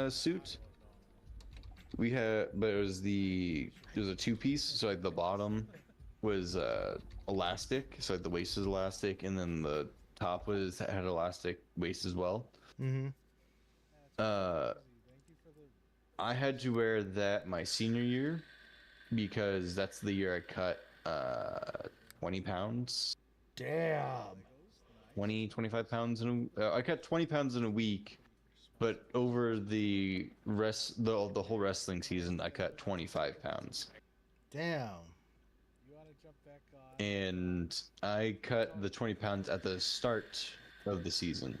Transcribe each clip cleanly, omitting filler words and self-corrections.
suit. We had, but it was a two-piece, so like the bottom was elastic, so like the waist was elastic, and then the top had elastic waist as well. Mm-hmm. Uh, I had to wear that my senior year because that's the year I cut 20 pounds, Damn. 25 pounds I cut 20 pounds in a week, but over the whole wrestling season I cut 25 pounds. Damn. And I cut the 20 pounds at the start of the season.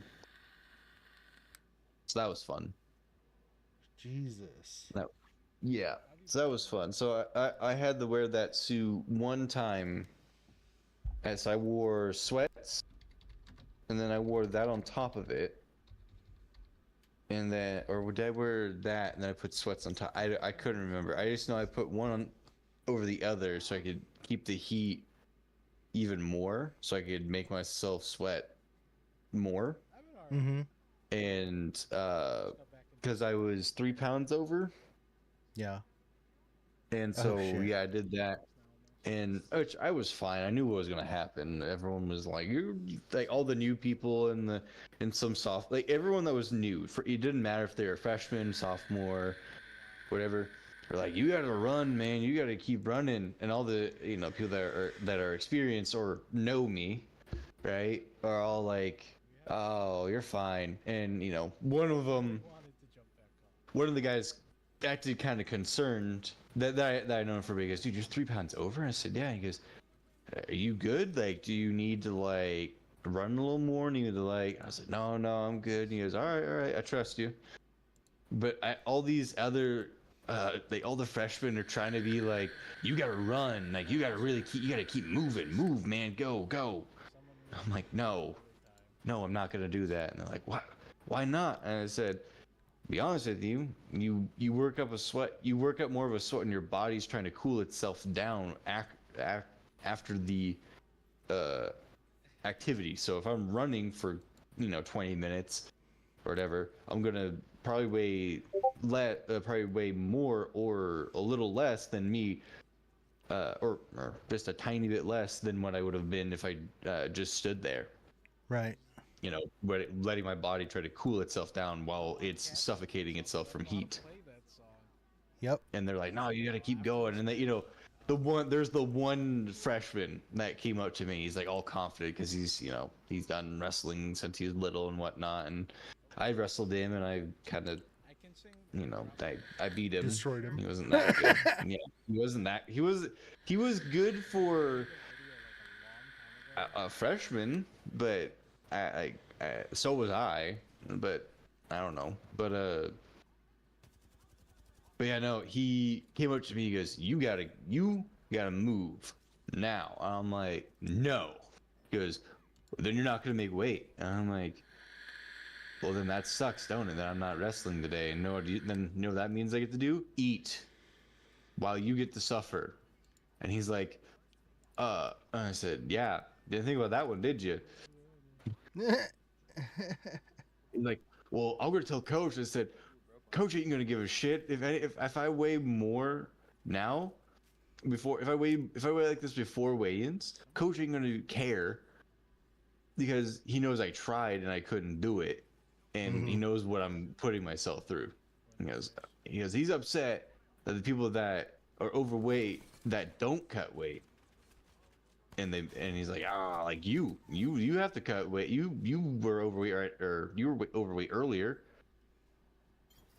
So that was fun. Jesus. That, yeah, so that was fun. So I had to wear that suit one time as I wore sweats, and then I wore that on top of it. And then, or did I wear that and then I put sweats on top? I couldn't remember. I just know I put one on over the other so I could keep the heat even more, so I could make myself sweat more. Mm-hmm. And because I was 3 pounds over, Yeah. and Oh so shit. yeah, I did that, and which I was fine. I knew what was gonna happen. Everyone was like, "You like all the new people and some soft like everyone that was new. For it didn't matter if they were freshman, sophomore, whatever. They're like, you gotta run, man. You gotta keep running." And all the people that are experienced or know me, right, are all like, "Oh, you're fine." And one of the guys acted kind of concerned that I know him for because, dude, you're 3 pounds over. And I said, yeah. He goes, are you good? Like, do you need to like run a little more? And he was like, I was like, no, no, I'm good. And he goes, all right, I trust you. But all these other all the freshmen are trying to be like, you gotta run, like you gotta keep moving, move, man, go. I'm like, no, I'm not gonna do that. And they're like, why not? And I said, be honest with you, you work up a sweat, you work up more of a sweat, and your body's trying to cool itself down after the uh, activity. So if I'm running for 20 minutes or whatever, I'm gonna probably weigh more or a little less than me, or just a tiny bit less than what I would have been if I just stood there. Right. But letting my body try to cool itself down while it's suffocating itself from heat. Yep. And they're like, "No, you got to keep going." And there's the one freshman that came up to me. He's like all confident because he's done wrestling since he was little and whatnot. And I wrestled him, and I kind of, I beat him. Destroyed him. He wasn't that good. Yeah, he wasn't that. He was good for a freshman, but so was I. But I don't know. But yeah, no, he came up to me. He goes, you gotta move now." I'm like, "No." He goes, "Then you're not gonna make weight." And I'm like, "Well, then that sucks, don't it? Then I'm not wrestling today." And then what that means I get to do? Eat while you get to suffer. And he's like, and I said, "Yeah, didn't think about that one, did you?" He's like, "Well, I'm gonna tell coach." I said, "Coach ain't gonna give a shit if I weigh more now if I weigh like this before weigh-ins. Coach ain't gonna care because he knows I tried and I couldn't do it, and he Mm-hmm. knows what I'm putting myself through." He goes, he's upset that the people that are overweight that don't cut weight, and he's like, like you have to cut weight. You were overweight, right? Or you were overweight earlier.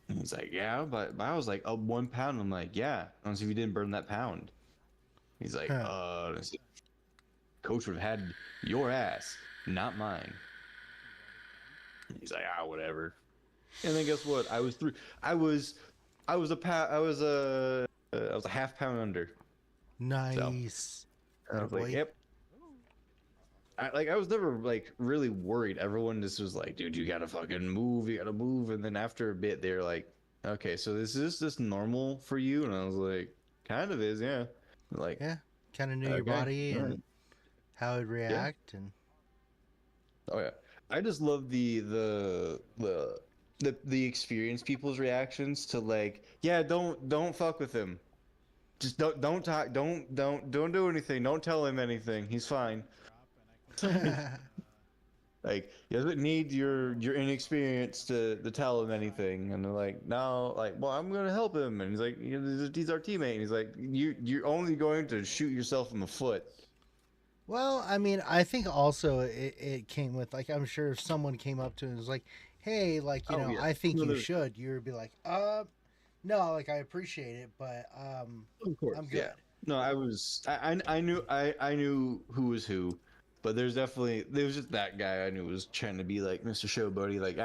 And he's like, yeah, but I was like up 1 pound. I'm like, yeah. I don't see if you didn't burn that pound. He's like, Huh. coach would have had your ass, not mine. He's like, whatever. And then guess what? I was through. I was, I was a pa- I was a half pound under. So Nice. I Atta was like, boy. yep. I was never like really worried. Everyone just was like, dude, you gotta fucking move. You gotta move. And then after a bit, they're like, okay, so this is just normal for you. And I was like, kind of is, yeah. Like, Yeah. Kind of knew your okay, body all and right, how it'd yeah. react, and Oh yeah, I just love the the experienced people's reactions to like, yeah, don't fuck with him. Just don't talk, don't do anything. Don't tell him anything. He's fine. Like he doesn't need your inexperience to tell him anything. And they're like, no, like, well, I'm gonna help him. And he's like, he's our teammate. And he's like, you're only going to shoot yourself in the foot. Well, I mean, I think also it came with, like, I'm sure if someone came up to him and was like, hey, like, you Oh know, yeah, I think no, you there's- should, you would be like, no, like, I appreciate it, but of course, I'm good. yeah. No, I knew who was who, but there was just that guy I knew was trying to be like Mr. Showbuddy, like,